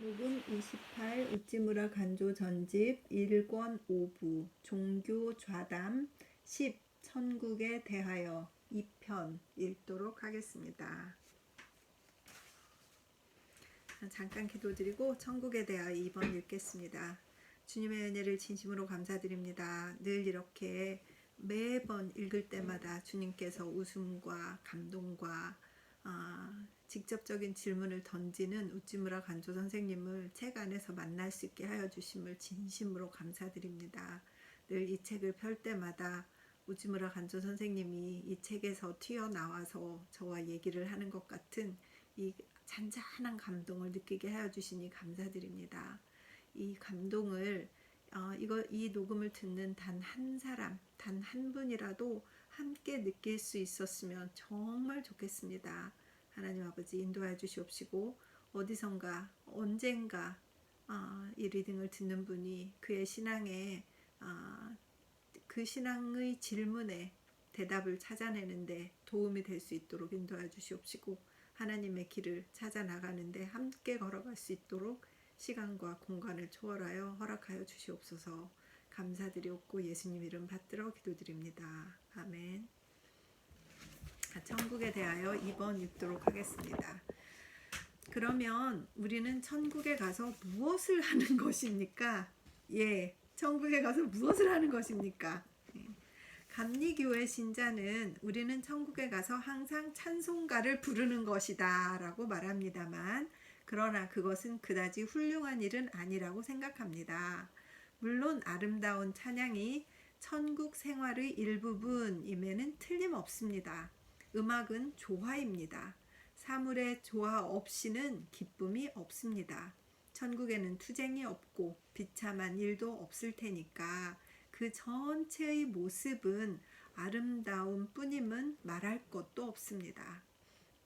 녹음 28 우찌무라 간조 전집 1권 5부 종교 좌담 10 천국에 대하여 2편 읽도록 하겠습니다. 잠깐 기도드리고 천국에 대하여 2번 읽겠습니다. 주님의 은혜를 진심으로 감사드립니다. 늘 이렇게 매번 읽을 때마다 주님께서 웃음과 감동과 직접적인 질문을 던지는 우찌무라 간조 선생님을 책 안에서 만날 수 있게 하여 주심을 진심으로 감사드립니다. 늘 이 책을 펼 때마다 우찌무라 간조 선생님이 이 책에서 튀어나와서 저와 얘기를 하는 것 같은 이 잔잔한 감동을 느끼게 하여 주시니 감사드립니다. 이 감동을 이 녹음을 듣는 단 한 사람, 단 한 분이라도 함께 느낄 수 있었으면 정말 좋겠습니다. 하나님 아버지 인도하여 주시옵시고 어디선가 언젠가 이 리딩을 듣는 분이 그의 신앙에 그 신앙의 질문에 대답을 찾아내는데 도움이 될 수 있도록 인도하여 주시옵시고 하나님의 길을 찾아 나가는데 함께 걸어갈 수 있도록 시간과 공간을 초월하여 허락하여 주시옵소서. 감사드리옵고 예수님 이름 받들어 기도드립니다. 아멘. 천국에 대하여 2번 읽도록 하겠습니다. 그러면 우리는 천국에 가서 무엇을 하는 것입니까? 천국에 가서 무엇을 하는 것입니까? 감리교회 신자는 우리는 천국에 가서 항상 찬송가를 부르는 것이다 라고 말합니다만 그러나 그것은 그다지 훌륭한 일은 아니라고 생각합니다. 물론 아름다운 찬양이 천국 생활의 일부분임에는 틀림없습니다. 음악은 조화입니다. 사물의 조화 없이는 기쁨이 없습니다. 천국에는 투쟁이 없고 비참한 일도 없을 테니까 그 전체의 모습은 아름다움 뿐임은 말할 것도 없습니다.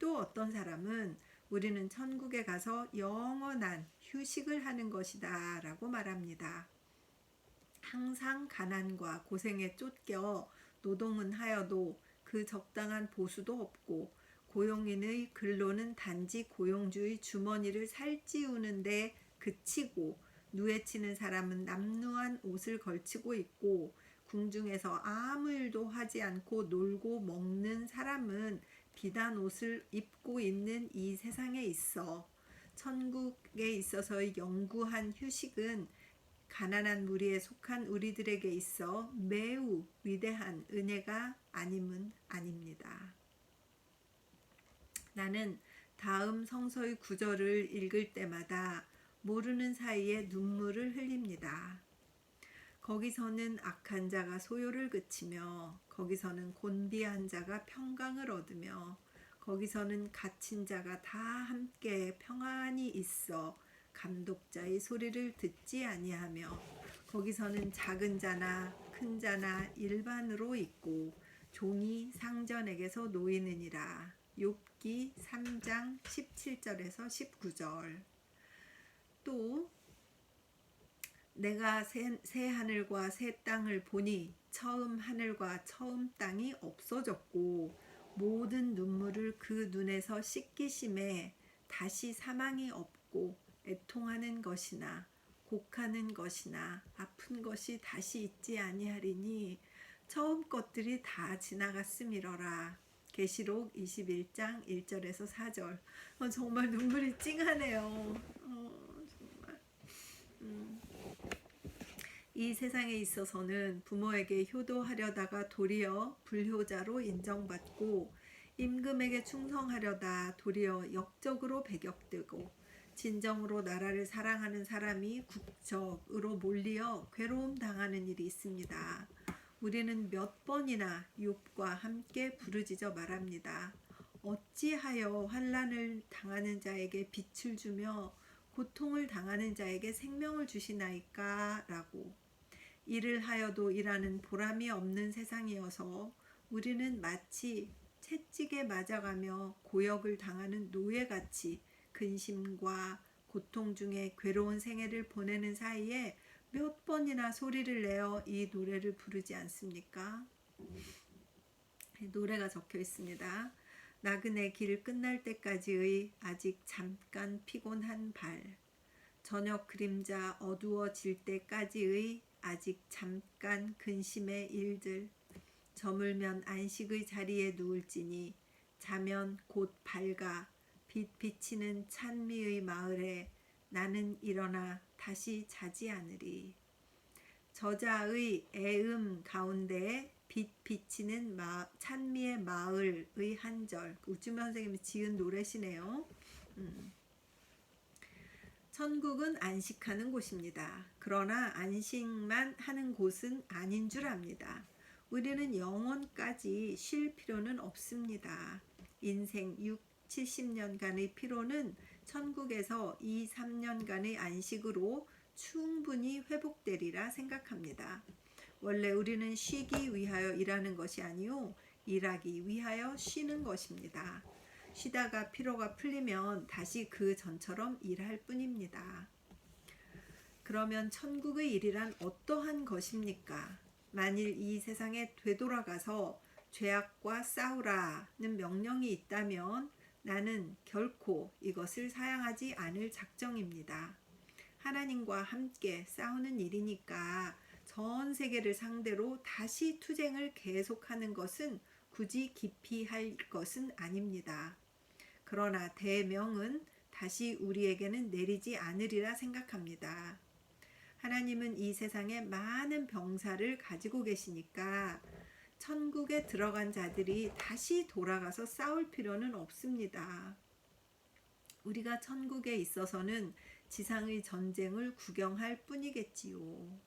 또 어떤 사람은 우리는 천국에 가서 영원한 휴식을 하는 것이다 라고 말합니다. 항상 가난과 고생에 쫓겨 노동은 하여도 그 적당한 보수도 없고 고용인의 근로는 단지 고용주의 주머니를 살찌우는 데 그치고 누에치는 사람은 남루한 옷을 걸치고 있고 궁중에서 아무 일도 하지 않고 놀고 먹는 사람은 비단 옷을 입고 있는 이 세상에 있어 천국에 있어서의 영구한 휴식은 가난한 무리에 속한 우리들에게 있어 매우 위대한 은혜가 아님은 아닙니다. 나는 다음 성서의 구절을 읽을 때마다 모르는 사이에 눈물을 흘립니다. 거기서는 악한 자가 소요를 그치며 거기서는 곤비한 자가 평강을 얻으며 거기서는 갇힌 자가 다 함께 평안히 있어 감독자의 소리를 듣지 아니하며 거기서는 작은 자나 큰 자나 일반으로 있고 종이 상전에게서 놓이느니라. 욥기 3장 17절에서 19절. 또 내가 새 하늘과 새 땅을 보니 처음 하늘과 처음 땅이 없어졌고 모든 눈물을 그 눈에서 씻기심에 다시 사망이 없고 애통하는 것이나 곡하는 것이나 아픈 것이 다시 있지 아니하리니 처음 것들이 다 지나갔음이러라. 계시록 21장 1절에서 4절. 정말 눈물이 찡하네요. 정말. 이 세상에 있어서는 부모에게 효도하려다가 도리어 불효자로 인정받고 임금에게 충성하려다 도리어 역적으로 배격되고 진정으로 나라를 사랑하는 사람이 국적으로 몰리어 괴로움 당하는 일이 있습니다. 우리는 몇 번이나 욥과 함께 부르짖어 말합니다. 어찌하여 환난을 당하는 자에게 빛을 주며 고통을 당하는 자에게 생명을 주시나이까 라고. 일을 하여도 일하는 보람이 없는 세상이어서 우리는 마치 채찍에 맞아가며 고역을 당하는 노예같이 근심과 고통 중에 괴로운 생애를 보내는 사이에 몇 번이나 소리를 내어 이 노래를 부르지 않습니까? 노래가 적혀 있습니다. 나그네 길 끝날 때까지의 아직 잠깐 피곤한 발, 저녁 그림자 어두워질 때까지의 아직 잠깐 근심의 일들. 저물면 안식의 자리에 누울지니 자면 곧 밝아 빛 비치는 찬미의 마을에 나는 일어나 다시 자지 않으리. 저자의 애음 가운데 빛 비치는 찬미의 마을의 한 절, 우주면 선생님이 지은 노래시네요. 천국은 안식하는 곳입니다. 그러나 안식만 하는 곳은 아닌 줄 압니다. 우리는 영원까지 쉴 필요는 없습니다. 인생 6, 70년간의 피로는 천국에서 2, 3년간의 안식으로 충분히 회복되리라 생각합니다. 원래 우리는 쉬기 위하여 일하는 것이 아니요 일하기 위하여 쉬는 것입니다. 쉬다가 피로가 풀리면 다시 그 전처럼 일할 뿐입니다. 그러면 천국의 일이란 어떠한 것입니까? 만일 이 세상에 되돌아가서 죄악과 싸우라는 명령이 있다면 나는 결코 이것을 사양하지 않을 작정입니다. 하나님과 함께 싸우는 일이니까 전 세계를 상대로 다시 투쟁을 계속하는 것은 굳이 깊이 할 것은 아닙니다. 그러나 대명은 다시 우리에게는 내리지 않으리라 생각합니다. 하나님은 이 세상에 많은 병사를 가지고 계시니까 천국에 들어간 자들이 다시 돌아가서 싸울 필요는 없습니다. 우리가 천국에 있어서는 지상의 전쟁을 구경할 뿐이겠지요.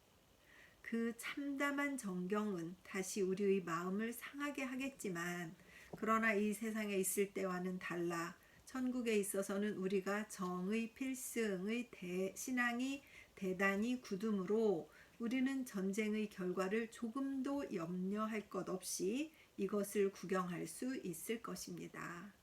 그 참담한 정경은 다시 우리의 마음을 상하게 하겠지만 그러나 이 세상에 있을 때와는 달라 천국에 있어서는 우리가 정의 필승의 신앙이 대단히 굳음으로 우리는 전쟁의 결과를 조금도 염려할 것 없이 이것을 구경할 수 있을 것입니다.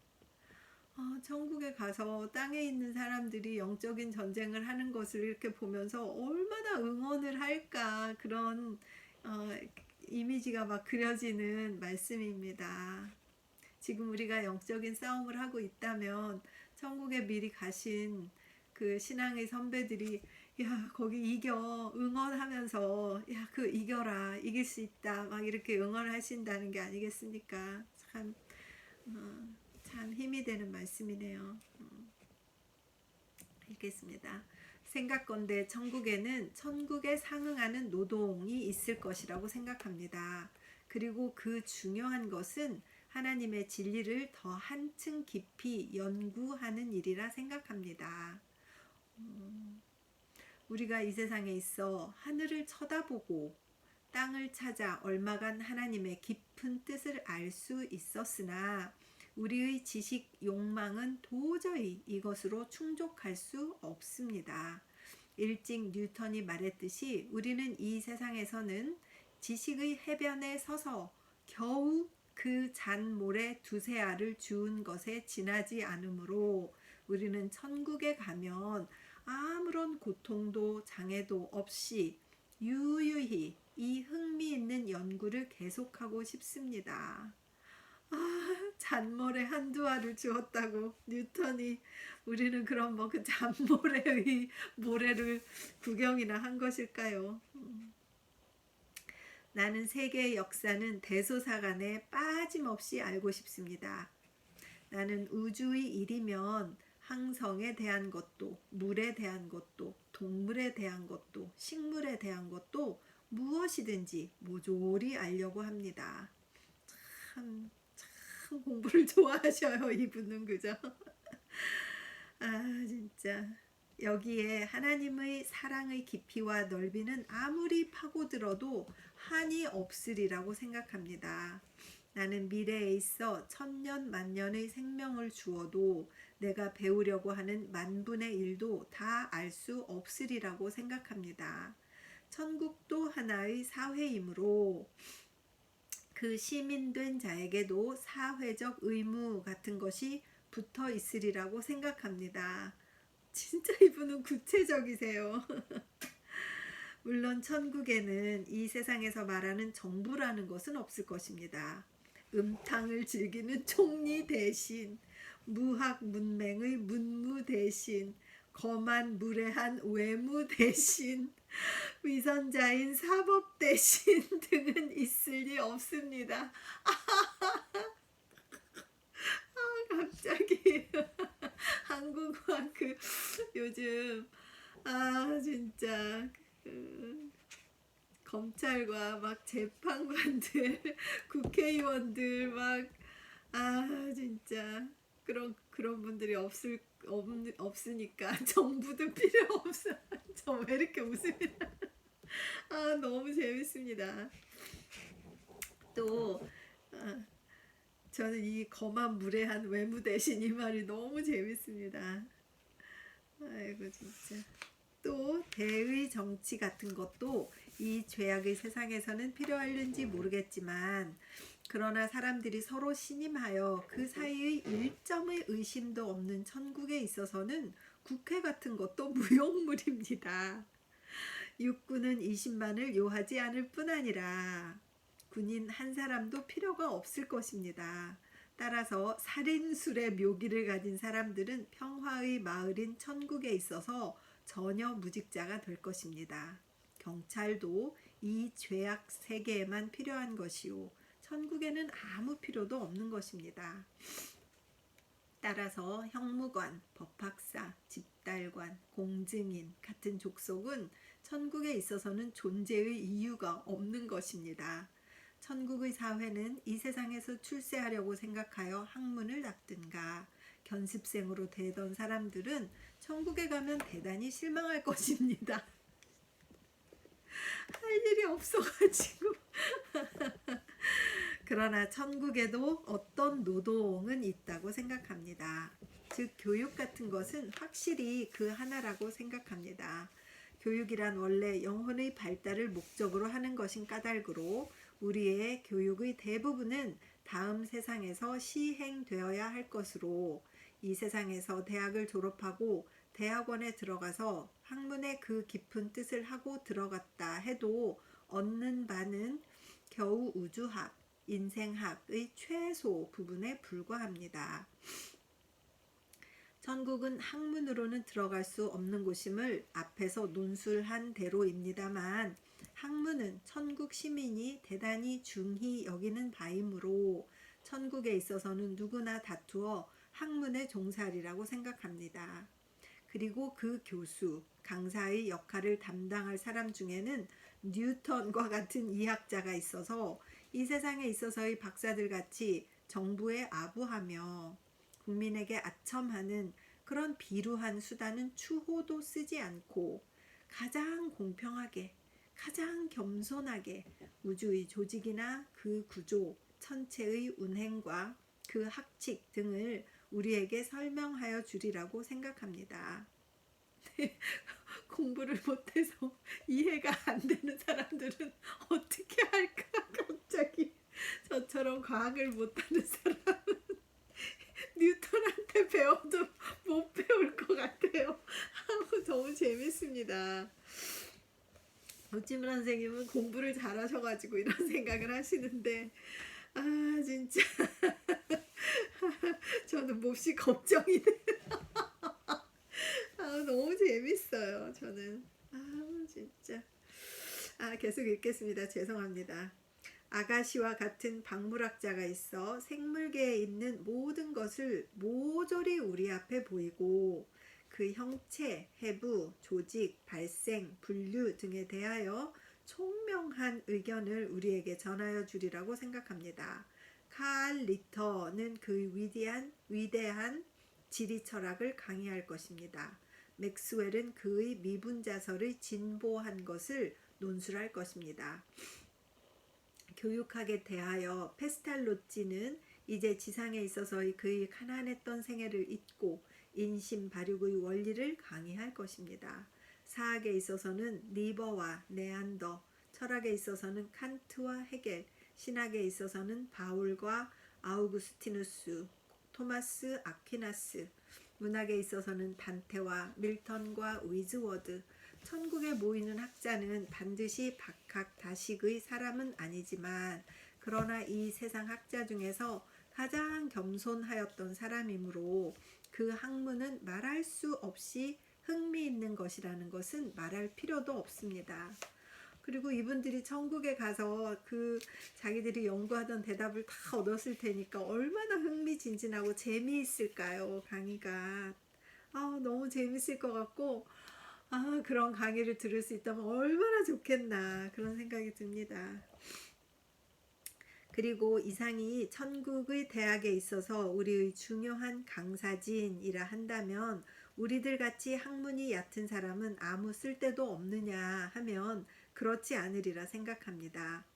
천국에 가서 땅에 있는 사람들이 영적인 전쟁을 하는 것을 이렇게 보면서 얼마나 응원을 할까 그런 이미지가 막 그려지는 말씀입니다. 지금 우리가 영적인 싸움을 하고 있다면 천국에 미리 가신 그 신앙의 선배들이 야 거기 이겨 응원하면서 야 그 이겨라 이길 수 있다 막 이렇게 응원하신다는 게 아니겠습니까? 참 힘이 되는 말씀이네요. 읽겠습니다. 생각건대 천국에는 천국에 상응하는 노동이 있을 것이라고 생각합니다. 그리고 그 중요한 것은 하나님의 진리를 더 한층 깊이 연구하는 일이라 생각합니다. 우리가 이 세상에 있어 하늘을 쳐다보고 땅을 찾아 얼마간 하나님의 깊은 뜻을 알 수 있었으나 우리의 지식 욕망은 도저히 이것으로 충족할 수 없습니다. 일찍 뉴턴이 말했듯이 우리는 이 세상에서는 지식의 해변에 서서 겨우 그 잔모래 두세 알을 주운 것에 지나지 않으므로 우리는 천국에 가면 아무런 고통도 장애도 없이 유유히 이 흥미있는 연구를 계속하고 싶습니다. 잔모래 한두 알을 주었다고 뉴턴이 우리는 그럼 뭐 그 잔모래의 모래를 구경이나 한 것일까요? 나는 세계의 역사는 대소사간에 빠짐없이 알고 싶습니다. 나는 우주의 일이면 항성에 대한 것도 물에 대한 것도 동물에 대한 것도 식물에 대한 것도 무엇이든지 모조리 알려고 합니다. 참 공부를 좋아하셔요 이분은 그죠? 진짜 여기에 하나님의 사랑의 깊이와 넓이는 아무리 파고들어도 한이 없으리라고 생각합니다. 나는 미래에 있어 천년 만년의 생명을 주어도 내가 배우려고 하는 만분의 일도 다 알 수 없으리라고 생각합니다. 천국도 하나의 사회이므로 그 시민된 자에게도 사회적 의무 같은 것이 붙어 있으리라고 생각합니다. 진짜 이분은 구체적이세요. 물론 천국에는 이 세상에서 말하는 정부라는 것은 없을 것입니다. 음탕을 즐기는 총리 대신 무학 문맹의 문무 대신 거만 무례한 외무 대신 위선자인 사법 대신 등은 있을 리 없습니다. 갑자기 한국어 요즘 진짜 검찰과 막 재판관들 국회의원들 막 진짜 그런 분들이 없으니까 정부도 필요 없어. 저 왜 이렇게 웃습니다. 너무 재밌습니다. 또 저는 이 거만 무례한 외무 대신 이 말이 너무 재밌습니다. 아이고 진짜. 또 대의 정치 같은 것도 이 죄악의 세상에서는 필요할는지 모르겠지만 그러나 사람들이 서로 신임하여 그 사이의 일점의 의심도 없는 천국에 있어서는 국회 같은 것도 무용물입니다. 육군은 20만을 요하지 않을 뿐 아니라 군인 한 사람도 필요가 없을 것입니다. 따라서 살인술의 묘기를 가진 사람들은 평화의 마을인 천국에 있어서 전혀 무직자가 될 것입니다. 경찰도 이 죄악 세계에만 필요한 것이요 천국에는 아무 필요도 없는 것입니다. 따라서 형무관, 법학사, 집달관, 공증인 같은 족속은 천국에 있어서는 존재의 이유가 없는 것입니다. 천국의 사회는 이 세상에서 출세하려고 생각하여 학문을 닦든가 견습생으로 되던 사람들은 천국에 가면 대단히 실망할 것입니다. 할 일이 없어가지고. 그러나 천국에도 어떤 노동은 있다고 생각합니다. 즉 교육 같은 것은 확실히 그 하나라고 생각합니다. 교육이란 원래 영혼의 발달을 목적으로 하는 것인 까닭으로 우리의 교육의 대부분은 다음 세상에서 시행되어야 할 것으로 이 세상에서 대학을 졸업하고 대학원에 들어가서 학문의 그 깊은 뜻을 하고 들어갔다 해도 얻는 바는 겨우 우주학, 인생학의 최소 부분에 불과합니다. 천국은 학문으로는 들어갈 수 없는 곳임을 앞에서 논술한 대로입니다만 학문은 천국 시민이 대단히 중히 여기는 바이므로 천국에 있어서는 누구나 다투어 학문의 종살이라고 생각합니다. 그리고 그 교수, 강사의 역할을 담당할 사람 중에는 뉴턴과 같은 이학자가 있어서 이 세상에 있어서의 박사들 같이 정부에 아부하며 국민에게 아첨하는 그런 비루한 수단은 추호도 쓰지 않고 가장 공평하게, 가장 겸손하게 우주의 조직이나 그 구조, 천체의 운행과 그 학칙 등을 우리에게 설명하여 주리라고 생각합니다. 공부를 못해서 이해가 안 되는 사람들은 어떻게 할까? 갑자기 저처럼 과학을 못하는 사람은 뉴턴한테 배워도 못 배울 것 같아요. 너무 재밌습니다. 오지문 선생님은 공부를 잘하셔가지고 이런 생각을 하시는데 진짜 저는 몹시 걱정이 돼요. 너무 재밌어요. 저는 진짜 계속 읽겠습니다. 죄송합니다. 아가시와 같은 박물학자가 있어 생물계에 있는 모든 것을 모조리 우리 앞에 보이고 그 형체, 해부, 조직, 발생, 분류 등에 대하여 총명한 의견을 우리에게 전하여 주리라고 생각합니다. 칼 리터는 그 위대한 지리 철학을 강의할 것입니다. 맥스웰은 그의 미분자설의 진보한 것을 논술할 것입니다. 교육학에 대하여 페스탈로찌는 이제 지상에 있어서의 그의 가난했던 생애를 잊고 인심 발육의 원리를 강의할 것입니다. 사학에 있어서는 리버와 네안더, 철학에 있어서는 칸트와 헤겔, 신학에 있어서는 바울과 아우구스티누스, 토마스 아퀴나스, 문학에 있어서는 단테와 밀턴과 위즈워드, 천국에 모이는 학자는 반드시 박학다식의 사람은 아니지만 그러나 이 세상 학자 중에서 가장 겸손하였던 사람이므로 그 학문은 말할 수 없이 흥미 있는 것이라는 것은 말할 필요도 없습니다. 그리고 이분들이 천국에 가서 그 자기들이 연구하던 대답을 다 얻었을 테니까 얼마나 흥미진진하고 재미있을까요, 강의가. 너무 재밌을 것 같고, 그런 강의를 들을 수 있다면 얼마나 좋겠나, 그런 생각이 듭니다. 그리고 이상이 천국의 대학에 있어서 우리의 중요한 강사진이라 한다면, 우리들 같이 학문이 얕은 사람은 아무 쓸데도 없느냐 하면 그렇지 않으리라 생각합니다.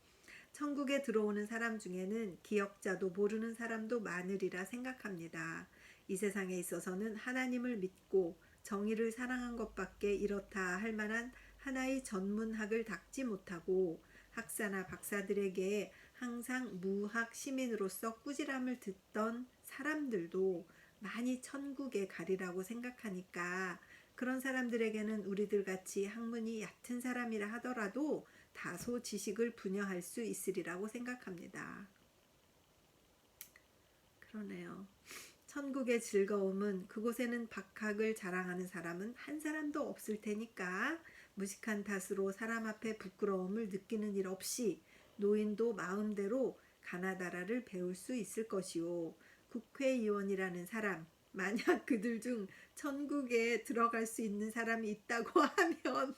천국에 들어오는 사람 중에는 기억자도 모르는 사람도 많으리라 생각합니다. 이 세상에 있어서는 하나님을 믿고 정의를 사랑한 것밖에 이렇다 할 만한 하나의 전문학을 닦지 못하고, 학사나 박사들에게 항상 무학 시민으로서 꾸지람을 듣던 사람들도 많이 천국에 가리라고 생각하니까, 그런 사람들에게는 우리들 같이 학문이 얕은 사람이라 하더라도 다소 지식을 분여할 수 있으리라고 생각합니다. 그러네요. 천국의 즐거움은 그곳에는 박학을 자랑하는 사람은 한 사람도 없을 테니까, 무식한 탓으로 사람 앞에 부끄러움을 느끼는 일 없이 노인도 마음대로 가나다라를 배울 수 있을 것이요. 국회의원이라는 사람, 만약 그들 중 천국에 들어갈 수 있는 사람이 있다고 하면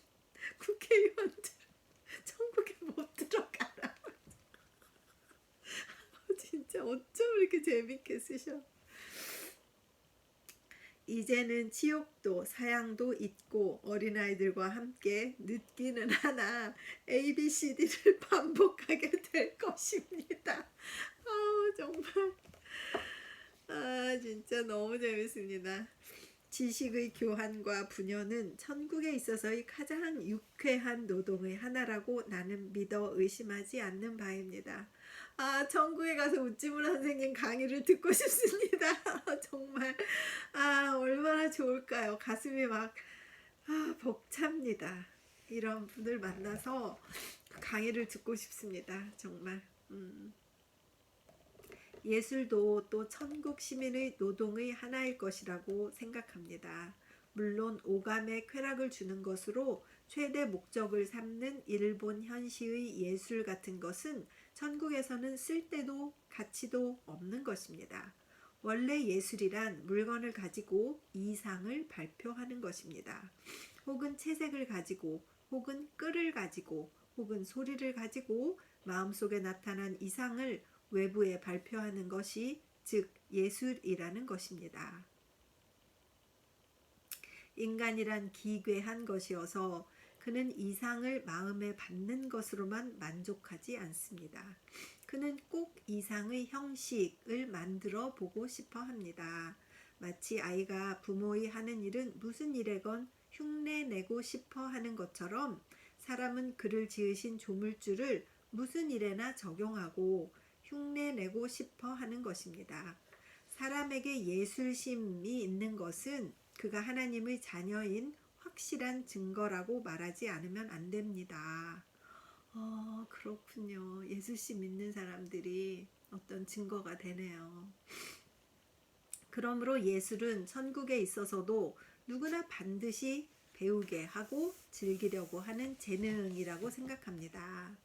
국회의원들 천국에 못 들어가라. 진짜 어쩜 이렇게 재밌게 쓰셔. 이제는 치욕도 사양도 있고 어린아이들과 함께 늦기는 하나 ABCD를 반복하게 될 것입니다. 정말 진짜 너무 재밌습니다. 지식의 교환과 분여는 천국에 있어서의 가장 유쾌한 노동의 하나라고 나는 믿어 의심하지 않는 바입니다. 천국에 가서 웃지물 선생님 강의를 듣고 싶습니다. 정말 얼마나 좋을까요? 가슴이 막 벅찹니다. 이런 분을 만나서 강의를 듣고 싶습니다. 정말. 예술도 또 천국 시민의 노동의 하나일 것이라고 생각합니다. 물론 오감에 쾌락을 주는 것으로 최대 목적을 삼는 일본 현시의 예술 같은 것은 천국에서는 쓸데도 가치도 없는 것입니다. 원래 예술이란 물건을 가지고 이상을 발표하는 것입니다. 혹은 채색을 가지고, 혹은 끈을 가지고, 혹은 소리를 가지고 마음속에 나타난 이상을 외부에 발표하는 것이 즉 예술이라는 것입니다. 인간이란 기괴한 것이어서 그는 이상을 마음에 받는 것으로만 만족하지 않습니다. 그는 꼭 이상의 형식을 만들어 보고 싶어 합니다. 마치 아이가 부모의 하는 일은 무슨 일에건 흉내내고 싶어 하는 것처럼, 사람은 그를 지으신 조물주를 무슨 일에나 적용하고 흉내내고 싶어 하는 것입니다. 사람에게 예술심이 있는 것은 그가 하나님의 자녀인 확실한 증거라고 말하지 않으면 안 됩니다. 그렇군요. 예술심 있는 사람들이 어떤 증거가 되네요. 그러므로 예술은 천국에 있어서도 누구나 반드시 배우게 하고 즐기려고 하는 재능이라고 생각합니다.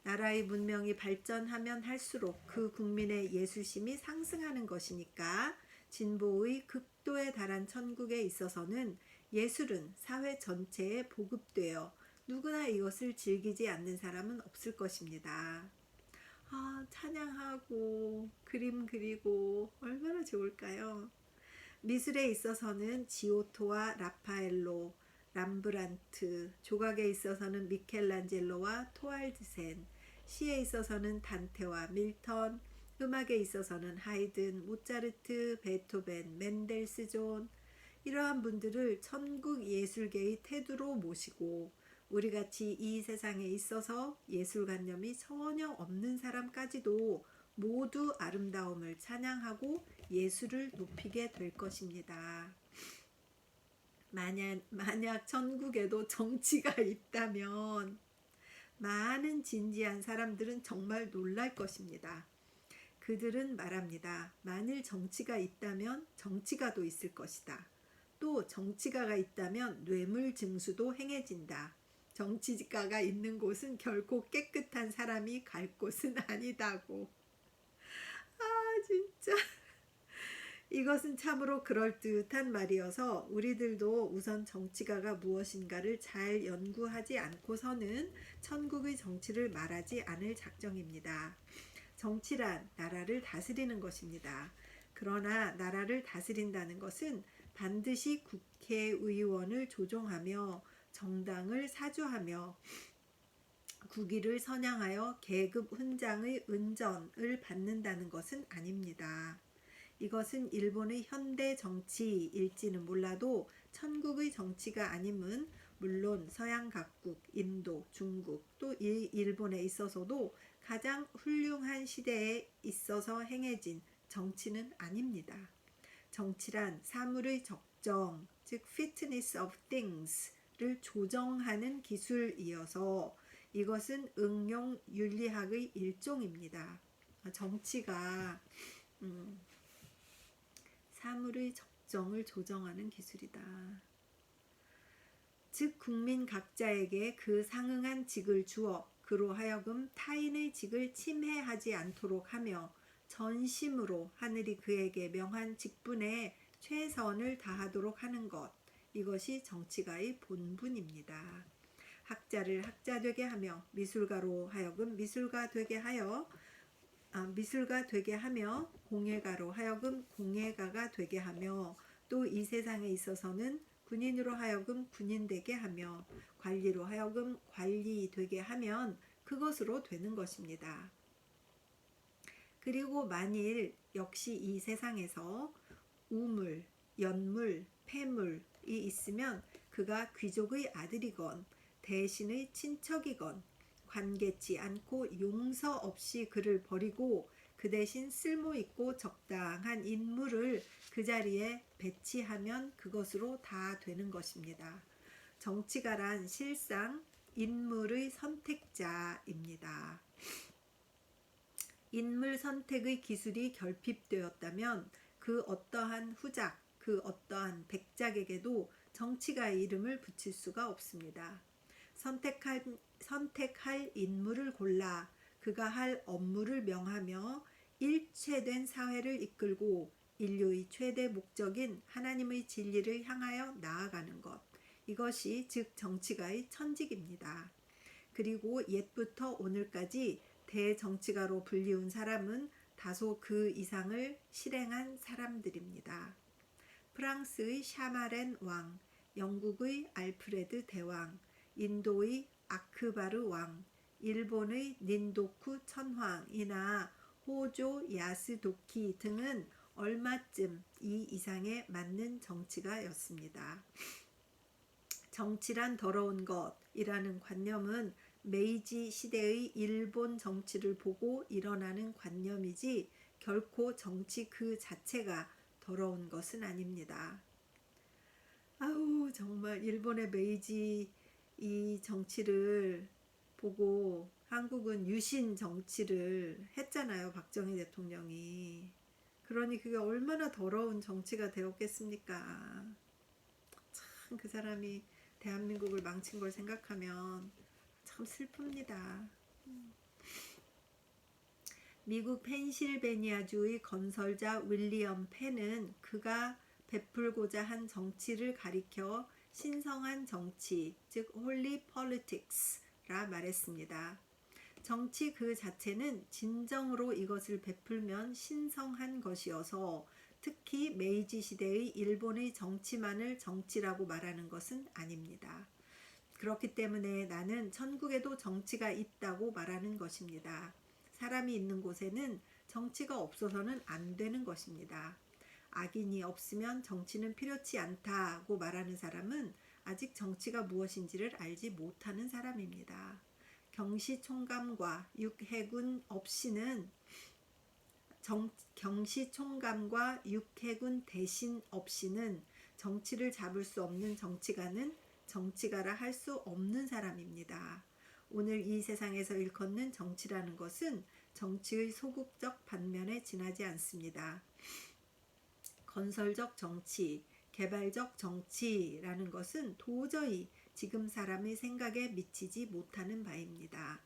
나라의 문명이 발전하면 할수록 그 국민의 예술심이 상승하는 것이니까, 진보의 극도에 달한 천국에 있어서는 예술은 사회 전체에 보급되어 누구나 이것을 즐기지 않는 사람은 없을 것입니다. 찬양하고 그림 그리고 얼마나 좋을까요? 미술에 있어서는 지오토와 라파엘로, 람브란트, 조각에 있어서는 미켈란젤로와 토알드센, 시에 있어서는 단테와 밀턴, 음악에 있어서는 하이든, 모차르트, 베토벤, 멘델스존, 이러한 분들을 천국 예술계의 태두로 모시고, 우리같이 이 세상에 있어서 예술관념이 전혀 없는 사람까지도 모두 아름다움을 찬양하고 예술을 높이게 될 것입니다. 만약 천국에도 정치가 있다면 많은 진지한 사람들은 정말 놀랄 것입니다. 그들은 말합니다. 만일 정치가 있다면 정치가도 있을 것이다. 또 정치가가 있다면 뇌물 증수도 행해진다. 정치가가 있는 곳은 결코 깨끗한 사람이 갈 곳은 아니다고. 아, 진짜. 이것은 참으로 그럴듯한 말이어서 우리들도 우선 정치가가 무엇인가를 잘 연구하지 않고서는 천국의 정치를 말하지 않을 작정입니다. 정치란 나라를 다스리는 것입니다. 그러나 나라를 다스린다는 것은 반드시 국회의원을 조종하며 정당을 사주하며 국위를 선양하여 계급 훈장의 은전을 받는다는 것은 아닙니다. 이것은 일본의 현대 정치일지는 몰라도 천국의 정치가 아님은 물론 서양 각국, 인도, 중국 또 일본에 있어서도 가장 훌륭한 시대에 있어서 행해진 정치는 아닙니다. 정치란 사물의 적정, 즉 fitness of things를 조정하는 기술이어서 이것은 응용 윤리학의 일종입니다. 정치가 사물의 적정을 조정하는 기술이다. 즉 국민 각자에게 그 상응한 직을 주어 그로 하여금 타인의 직을 침해하지 않도록 하며 전심으로 하늘이 그에게 명한 직분에 최선을 다하도록 하는 것, 이것이 정치가의 본분입니다. 학자를 학자 되게 하며 미술가로 하여금 미술가 되게 하며 공예가로 하여금 공예가가 되게 하며 또 이 세상에 있어서는 군인으로 하여금 군인 되게 하며 관리로 하여금 관리 되게 하면 그것으로 되는 것입니다. 그리고 만일 역시 이 세상에서 우물, 연물, 폐물이 있으면 그가 귀족의 아들이건 대신의 친척이건 관계치 않고 용서 없이 그를 버리고 그 대신 쓸모있고 적당한 인물을 그 자리에 배치하면 그것으로 다 되는 것입니다. 정치가란 실상 인물의 선택자입니다. 인물 선택의 기술이 결핍되었다면 그 어떠한 후작, 그 어떠한 백작에게도 정치가의 이름을 붙일 수가 없습니다. 선택할 인물을 골라 그가 할 업무를 명하며 일체된 사회를 이끌고 인류의 최대 목적인 하나님의 진리를 향하여 나아가는 것, 이것이 즉 정치가의 천직입니다. 그리고 옛부터 오늘까지 대정치가로 불리운 사람은 다소 그 이상을 실행한 사람들입니다. 프랑스의 샤마렌 왕, 영국의 알프레드 대왕, 인도의 아크바르 왕, 일본의 닌도쿠 천황이나 호조 야스도키 등은 얼마쯤 이 이상에 맞는 정치가였습니다. 정치란 더러운 것이라는 관념은 메이지 시대의 일본 정치를 보고 일어나는 관념이지 결코 정치 그 자체가 더러운 것은 아닙니다. 아우, 정말 일본의 메이지 이 정치를 보고 한국은 유신 정치를 했잖아요. 박정희 대통령이. 그러니 그게 얼마나 더러운 정치가 되었겠습니까? 참 그 사람이 대한민국을 망친 걸 생각하면 참 슬픕니다. 미국 펜실베니아주의 건설자 윌리엄 펜은 그가 베풀고자 한 정치를 가리켜 신성한 정치, 즉 홀리 폴리틱스라 말했습니다. 정치 그 자체는 진정으로 이것을 베풀면 신성한 것이어서 특히 메이지 시대의 일본의 정치만을 정치라고 말하는 것은 아닙니다. 그렇기 때문에 나는 천국에도 정치가 있다고 말하는 것입니다. 사람이 있는 곳에는 정치가 없어서는 안 되는 것입니다. 악인이 없으면 정치는 필요치 않다고 말하는 사람은 아직 정치가 무엇인지를 알지 못하는 사람입니다. 경시총감과 육해군 대신 없이는 정치를 잡을 수 없는 정치가는 정치가라 할 수 없는 사람입니다. 오늘 이 세상에서 일컫는 정치라는 것은 정치의 소극적 반면에 지나지 않습니다. 건설적 정치, 개발적 정치라는 것은 도저히 지금 사람의 생각에 미치지 못하는 바입니다.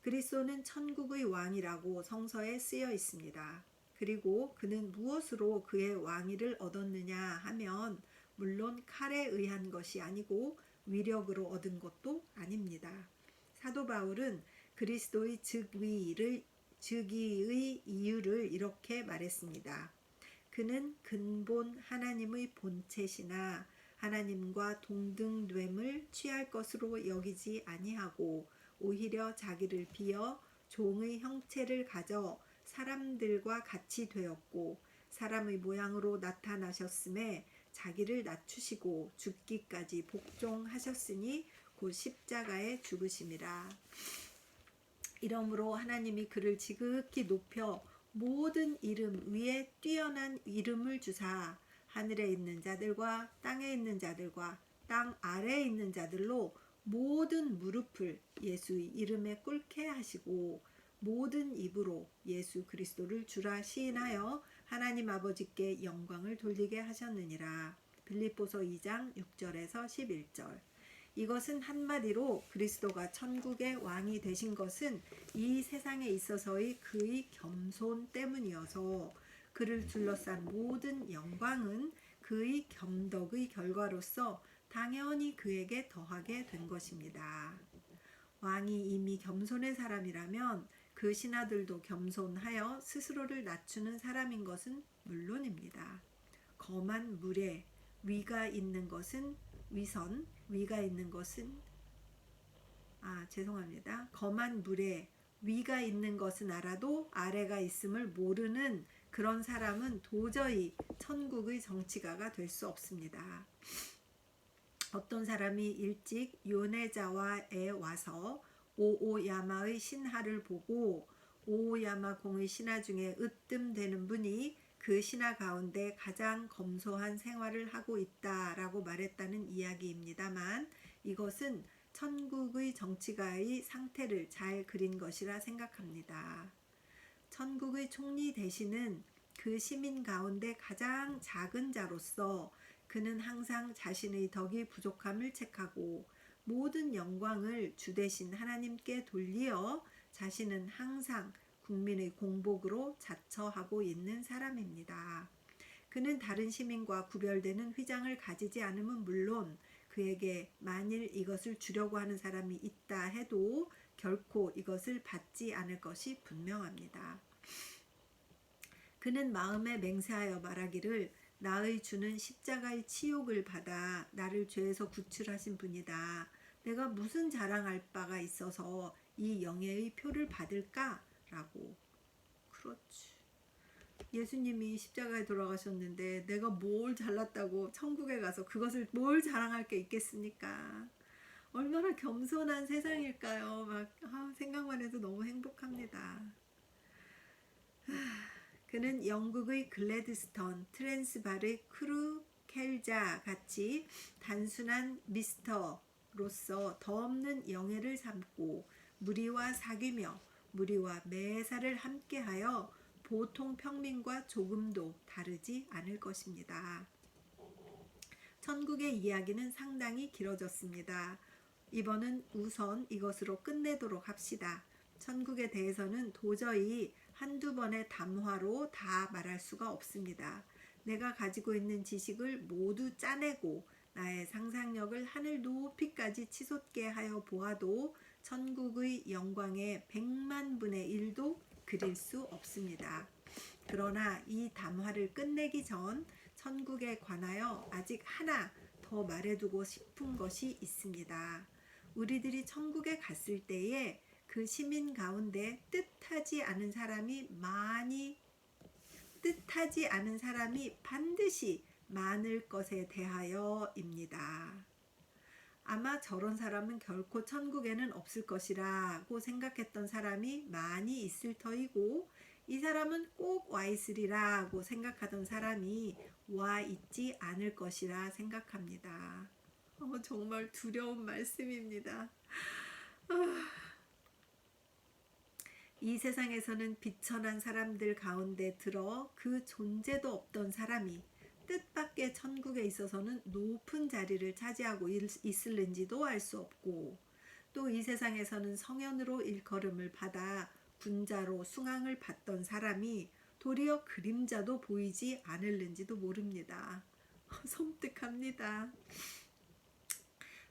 그리스도는 천국의 왕이라고 성서에 쓰여 있습니다. 그리고 그는 무엇으로 그의 왕위를 얻었느냐 하면 물론 칼에 의한 것이 아니고 위력으로 얻은 것도 아닙니다. 사도 바울은 그리스도의 즉위의 이유를 이렇게 말했습니다. 그는 근본 하나님의 본체시나 하나님과 동등됨을 취할 것으로 여기지 아니하고 오히려 자기를 비어 종의 형체를 가져 사람들과 같이 되었고 사람의 모양으로 나타나셨음에 자기를 낮추시고 죽기까지 복종하셨으니 곧 십자가에 죽으심이라. 이러므로 하나님이 그를 지극히 높여 모든 이름 위에 뛰어난 이름을 주사 하늘에 있는 자들과 땅에 있는 자들과 땅 아래에 있는 자들로 모든 무릎을 예수의 이름에 꿇게 하시고 모든 입으로 예수 그리스도를 주라 시인하여 하나님 아버지께 영광을 돌리게 하셨느니라. 빌립보서 2장 6절에서 11절. 이것은 한마디로 그리스도가 천국의 왕이 되신 것은 이 세상에 있어서의 그의 겸손 때문이어서 그를 둘러싼 모든 영광은 그의 겸덕의 결과로서 당연히 그에게 더하게 된 것입니다. 왕이 이미 겸손의 사람이라면 그 신하들도 겸손하여 스스로를 낮추는 사람인 것은 물론입니다. 거만 물에 위가 있는 것은 거만 물에 위가 있는 것은 알아도 아래가 있음을 모르는 그런 사람은 도저히 천국의 정치가가 될 수 없습니다. 어떤 사람이 일찍 요네자와에 와서 오오야마의 신하를 보고 오오야마 공의 신하 중에 으뜸되는 분이 그 신하 가운데 가장 검소한 생활을 하고 있다라고 말했다는 이야기입니다만 이것은 천국의 정치가의 상태를 잘 그린 것이라 생각합니다. 천국의 총리 되시는 그 시민 가운데 가장 작은 자로서 그는 항상 자신의 덕이 부족함을 체크하고 모든 영광을 주 되신 하나님께 돌리어 자신은 항상 국민의 공복으로 자처하고 있는 사람입니다. 그는 다른 시민과 구별되는 휘장을 가지지 않음은 물론 그에게 만일 이것을 주려고 하는 사람이 있다 해도 결코 이것을 받지 않을 것이 분명합니다. 그는 마음에 맹세하여 말하기를 나의 주는 십자가의 치욕을 받아 나를 죄에서 구출하신 분이다. 내가 무슨 자랑할 바가 있어서 이 영예의 표를 받을까? 라고. 그렇지. 예수님이 십자가에 돌아가셨는데 내가 뭘 잘났다고 천국에 가서 그것을 뭘 자랑할 게 있겠습니까? 얼마나 겸손한 세상일까요? 생각만 해도 너무 행복합니다. 그는 영국의 글래드스턴, 트랜스발의 크루 켈자 같이 단순한 미스터로서 더없는 영예를 삼고 무리와 사귀며 무리와 매사를 함께하여 보통 평민과 조금도 다르지 않을 것입니다. 천국의 이야기는 상당히 길어졌습니다. 이번은 우선 이것으로 끝내도록 합시다. 천국에 대해서는 도저히 한두 번의 담화로 다 말할 수가 없습니다. 내가 가지고 있는 지식을 모두 짜내고 나의 상상력을 하늘 높이까지 치솟게 하여 보아도 천국의 영광의 100만 분의 1도 그릴 수 없습니다. 그러나 이 담화를 끝내기 전 천국에 관하여 아직 하나 더 말해두고 싶은 것이 있습니다. 우리들이 천국에 갔을 때에 그 시민 가운데 뜻하지 않은 사람이 반드시 많을 것에 대하여입니다. 아마 저런 사람은 결코 천국에는 없을 것이라고 생각했던 사람이 많이 있을 터이고 이 사람은 꼭 와 있으리라고 생각하던 사람이 와 있지 않을 것이라 생각합니다. 정말 두려운 말씀입니다. 이 세상에서는 비천한 사람들 가운데 들어 그 존재도 없던 사람이 뜻밖의 천국에 있어서는 높은 자리를 차지하고 있을는지도 알 수 없고, 또 이 세상에서는 성현으로 일컬음을 받아 군자로 숭앙을 받던 사람이 도리어 그림자도 보이지 않을는지도 모릅니다. 섬뜩합니다.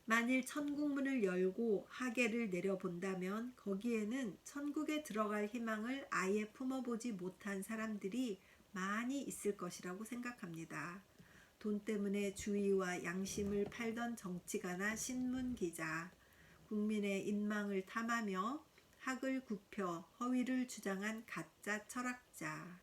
만일 천국문을 열고 하계를 내려본다면 거기에는 천국에 들어갈 희망을 아예 품어보지 못한 사람들이 많이 있을 것이라고 생각합니다. 돈 때문에 주의와 양심을 팔던 정치가나 신문기자, 국민의 인망을 탐하며 학을 굽혀 허위를 주장한 가짜 철학자,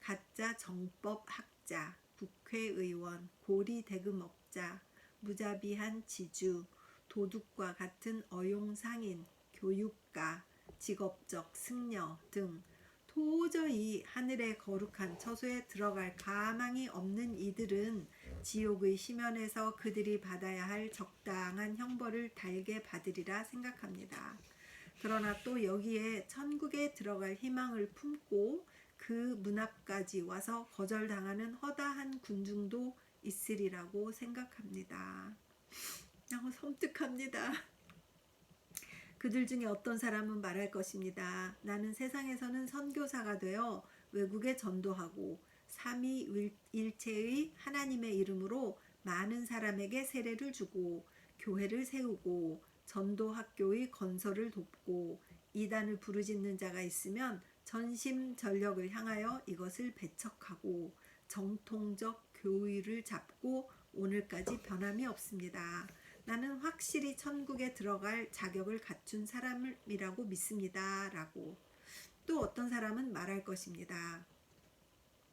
가짜 정법학자, 국회의원, 고리대금업자, 무자비한 지주, 도둑과 같은 어용상인, 교육가, 직업적 승려 등 도저히 하늘의 거룩한 처소에 들어갈 가망이 없는 이들은 지옥의 심연에서 그들이 받아야 할 적당한 형벌을 달게 받으리라 생각합니다. 그러나 또 여기에 천국에 들어갈 희망을 품고 그 문 앞까지 와서 거절당하는 허다한 군중도 있으리라고 생각합니다. 섬뜩합니다. 그들 중에 어떤 사람은 말할 것입니다. 나는 세상에서는 선교사가 되어 외국에 전도하고 삼위일체의 하나님의 이름으로 많은 사람에게 세례를 주고 교회를 세우고 전도학교의 건설을 돕고 이단을 부르짖는 자가 있으면 전심전력을 향하여 이것을 배척하고 정통적 교의를 잡고 오늘까지 변함이 없습니다. 나는 확실히 천국에 들어갈 자격을 갖춘 사람이라고 믿습니다. 라고. 또 어떤 사람은 말할 것입니다.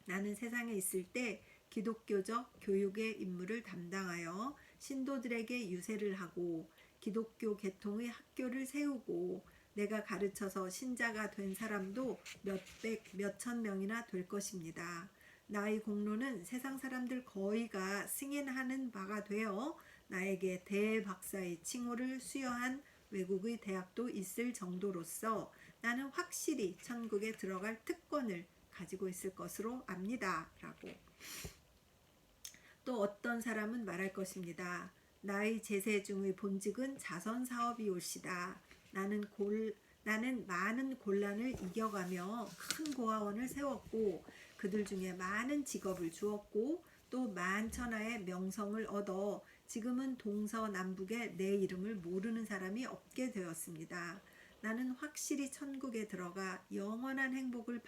나는 세상에 있을 때 기독교적 교육의 임무를 담당하여 신도들에게 유세를 하고 기독교 계통의 학교를 세우고 내가 가르쳐서 신자가 된 사람도 몇백, 몇천 명이나 될 것입니다. 나의 공로는 세상 사람들 거의가 승인하는 바가 되어 나에게 대박사의 칭호를 수여한 외국의 대학도 있을 정도로서 나는 확실히 천국에 들어갈 특권을 가지고 있을 것으로 압니다. 라고. 또 어떤 사람은 말할 것입니다. 나의 제세 중의 본직은 자선사업이 올시다. 나는 많은 곤란을 이겨가며 큰 고아원을 세웠고 그들 중에 많은 직업을 주었고 또 만천하의 명성을 얻어 지금은 동서남북에 내 이름을 모르는 사람이 없게 되었습니다. 나는 확실히 천국에 들어가 영원한 행복을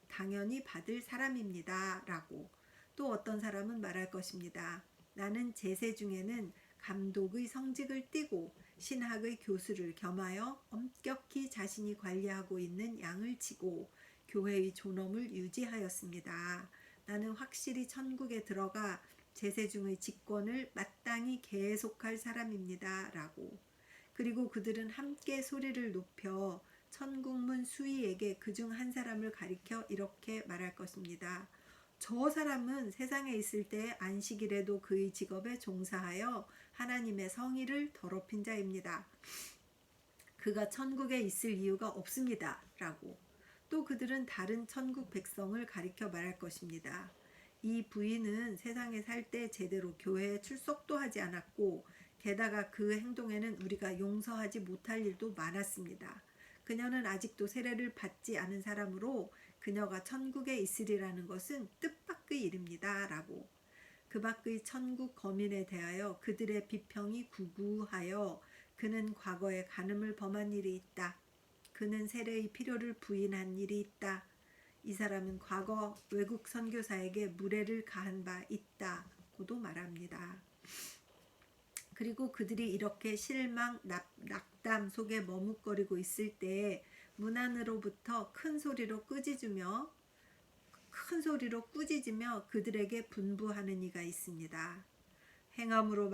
당연히 받을 사람입니다. 라고. 또 어떤 사람은 말할 것입니다. 나는 제세 중에는 감독의 성직을 띠고 신학의 교수를 겸하여 엄격히 자신이 관리하고 있는 양을 치고 교회의 존엄을 유지하였습니다. 나는 확실히 천국에 들어가 제세 중의 직권을 마땅히 계속할 사람입니다. 라고. 그리고 그들은 함께 소리를 높여 천국문 수의에게 그중 한 사람을 가리켜 이렇게 말할 것입니다. 저 사람은 세상에 있을 때 안식일에도 그의 직업에 종사하여 하나님의 성의를 더럽힌 자입니다. 그가 천국에 있을 이유가 없습니다. 라고. 또 그들은 다른 천국 백성을 가리켜 말할 것입니다. 이 부인은 세상에 살 때 제대로 교회에 출석도 하지 않았고 게다가 그 행동에는 우리가 용서하지 못할 일도 많았습니다. 그녀는 아직도 세례를 받지 않은 사람으로 그녀가 천국에 있으리라는 것은 뜻밖의 일입니다. 라고. 그 밖의 천국 거민에 대하여 그들의 비평이 구구하여 그는 과거에 간음을 범한 일이 있다. 그는 세례의 필요를 부인한 일이 있다. 이 사람은 과거 외국 선교사에게 무례를 가한 바 있다고도 말합니다. 그리고 그들이 이렇게 실망, 낙담 속에 머뭇거리고 있을 때 문 안으로부터 큰 소리로 꾸짖으며 그들에게 분부하는 이가 있습니다. 행함으로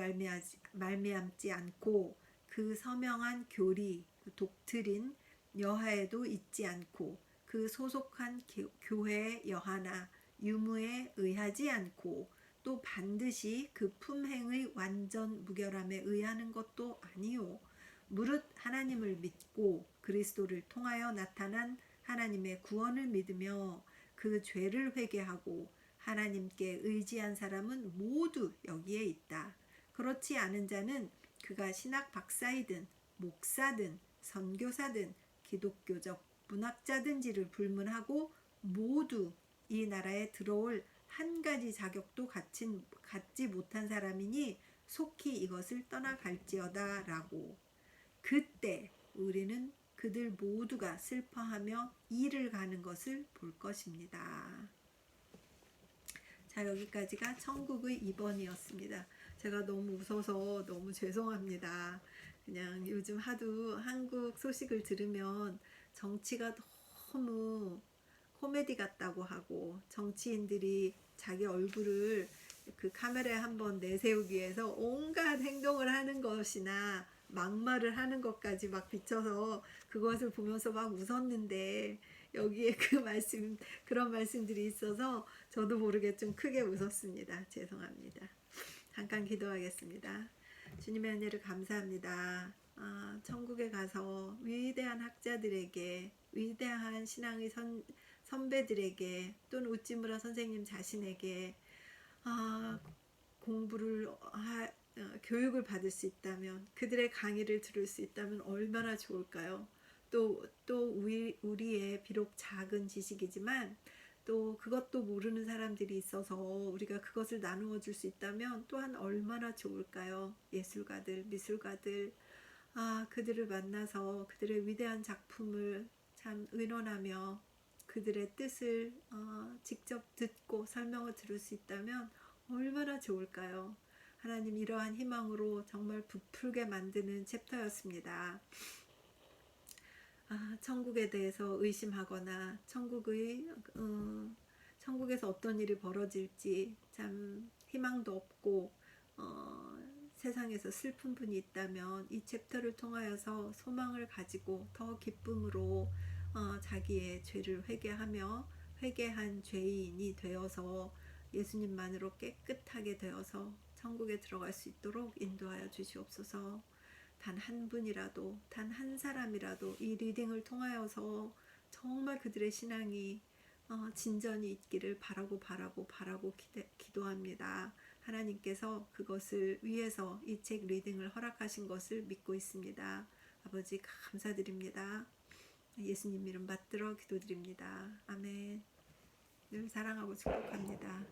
말미암지 않고 그 서명한 교리, 독트린, 여하에도 있지 않고 그 소속한 교회의 여하나 유무에 의하지 않고 또 반드시 그 품행의 완전 무결함에 의하는 것도 아니요. 무릇 하나님을 믿고 그리스도를 통하여 나타난 하나님의 구원을 믿으며 그 죄를 회개하고 하나님께 의지한 사람은 모두 여기에 있다. 그렇지 않은 자는 그가 신학 박사이든 목사든 선교사든 기독교적 문학자든지를 불문하고 모두 이 나라에 들어올 한 가지 자격도 갖지 못한 사람이니 속히 이것을 떠나갈지어다 라고. 그때 우리는 그들 모두가 슬퍼하며 이를 가는 것을 볼 것입니다. 자, 여기까지가 천국의 2번이었습니다. 제가 너무 웃어서 너무 죄송합니다. 그냥 요즘 하도 한국 소식을 들으면 정치가 너무 코미디 같다고 하고 정치인들이 자기 얼굴을 그 카메라에 한번 내세우기 위해서 온갖 행동을 하는 것이나 막말을 하는 것까지 막 비춰서 그것을 보면서 막 웃었는데 여기에 그런 말씀들이 있어서 저도 모르게 좀 크게 웃었습니다. 죄송합니다. 잠깐 기도하겠습니다. 주님의 은혜를 감사합니다. 천국에 가서 위대한 학자들에게, 위대한 신앙의 선배들에게, 또는 우찌무라 선생님 자신에게 교육을 받을 수 있다면, 그들의 강의를 들을 수 있다면 얼마나 좋을까요? 또 우리의 비록 작은 지식이지만 또 그것도 모르는 사람들이 있어서 우리가 그것을 나누어 줄 수 있다면 또한 얼마나 좋을까요? 예술가들, 미술가들, 그들을 만나서 그들의 위대한 작품을 참 의논하며 그들의 뜻을 직접 듣고 설명을 들을 수 있다면 얼마나 좋을까요? 하나님, 이러한 희망으로 정말 부풀게 만드는 챕터였습니다. 천국에 대해서 의심하거나 천국에서 어떤 일이 벌어질지 참 희망도 없고 세상에서 슬픈 분이 있다면 이 챕터를 통하여서 소망을 가지고 더 기쁨으로 자기의 죄를 회개하며 회개한 죄인이 되어서 예수님만으로 깨끗하게 되어서 천국에 들어갈 수 있도록 인도하여 주시옵소서. 단 한 분이라도, 단 한 사람이라도 이 리딩을 통하여서 정말 그들의 신앙이 진전이 있기를 바라고 기도합니다. 하나님께서 그것을 위해서 이 책 리딩을 허락하신 것을 믿고 있습니다. 아버지, 감사드립니다. 예수님 이름 받들어 기도드립니다. 아멘. 늘 사랑하고 축복합니다.